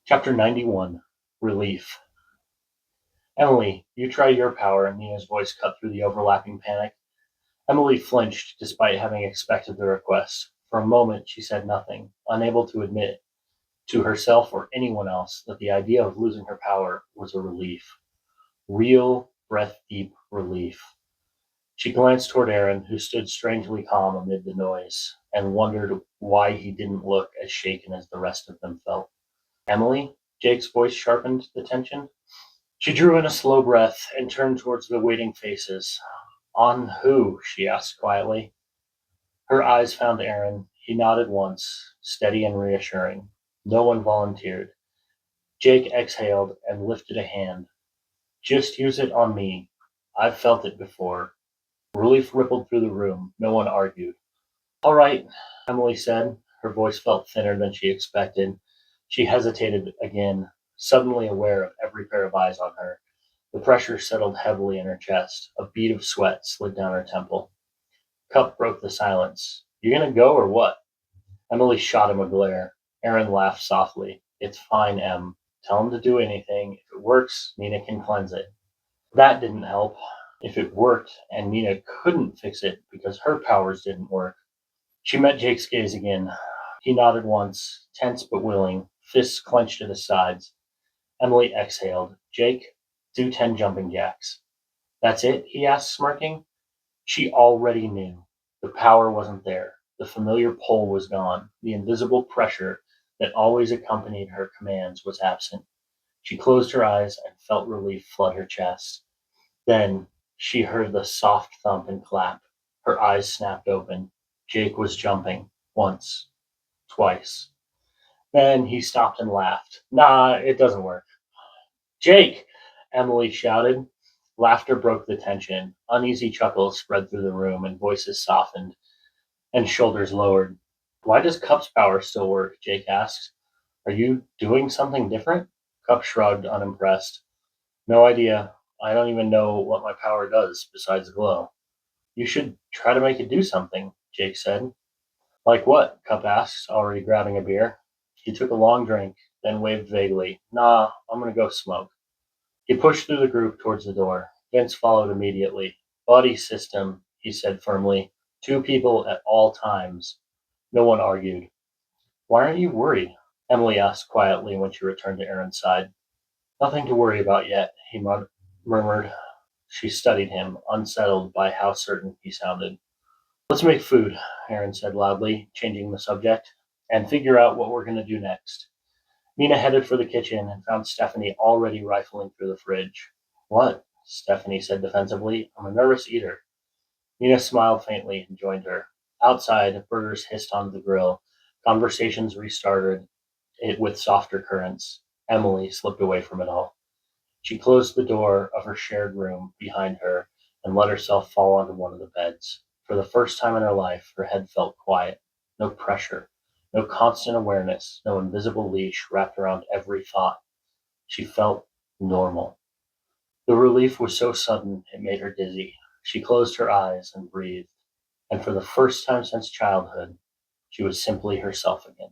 Chapter 91. Relief. Emily, you try your power, Nina's voice cut through the overlapping panic. Emily flinched despite having expected the request. For a moment she said nothing, unable to admit to herself or anyone else that the idea of losing her power was a relief. Real, breath-deep relief. She glanced toward Aaron, who stood strangely calm amid the noise, and wondered why he didn't look as shaken as the rest of them felt. Emily? Jake's voice sharpened the tension. She drew in a slow breath and turned towards the waiting faces. On who? She asked quietly. Her eyes found Aaron. He nodded once, steady and reassuring. No one volunteered. Jake exhaled and lifted a hand. Just use it on me. I've felt it before. Relief rippled through the room. No one argued. All right, Emily said. Her voice felt thinner than she expected. She hesitated again, suddenly aware of every pair of eyes on her. The pressure settled heavily in her chest. A bead of sweat slid down her temple. Cup broke the silence. You gonna go or what? Emily shot him a glare. Aaron laughed softly. It's fine, Em. Tell him to do anything. If it works, Nina can cleanse it. That didn't help. If it worked and Nina couldn't fix it because her powers didn't work. She met Jake's gaze again. He nodded once, tense but willing, fists clenched at his sides. Emily exhaled. Jake, do 10 jumping jacks. That's it? He asked, smirking. She already knew. The power wasn't there. The familiar pull was gone. The invisible pressure that always accompanied her commands was absent. She closed her eyes and felt relief flood her chest. Then she heard the soft thump and clap. Her eyes snapped open. Jake was jumping. Once. Twice. Then he stopped and laughed. Nah, it doesn't work. Jake! Emily shouted. Laughter broke the tension. Uneasy chuckles spread through the room, and voices softened, and shoulders lowered. Why does Cup's power still work? Jake asked. Are you doing something different? Cup shrugged, unimpressed. No idea. I don't even know what my power does besides glow. You should try to make it do something, Jake said. Like what? Cup asked, already grabbing a beer. He took a long drink, then waved vaguely. Nah, I'm gonna go smoke. He pushed through the group towards the door. Vince followed immediately. Buddy system, he said firmly. 2 people at all times. No one argued. Why aren't you worried? Emily asked quietly when she returned to Aaron's side. Nothing to worry about yet, he murmured. She studied him, unsettled by how certain he sounded. Let's make food, Aaron said loudly, changing the subject, and figure out what we're going to do next. Nina headed for the kitchen and found Stephanie already rifling through the fridge. What? Stephanie said defensively. I'm a nervous eater. Nina smiled faintly and joined her. Outside, burgers hissed onto the grill. Conversations restarted it with softer currents. Emily slipped away from it all. She closed the door of her shared room behind her and let herself fall onto one of the beds. For the first time in her life, her head felt quiet. No pressure. No constant awareness. No invisible leash wrapped around every thought. She felt normal. The relief was so sudden it made her dizzy. She closed her eyes and breathed. And for the first time since childhood, she was simply herself again.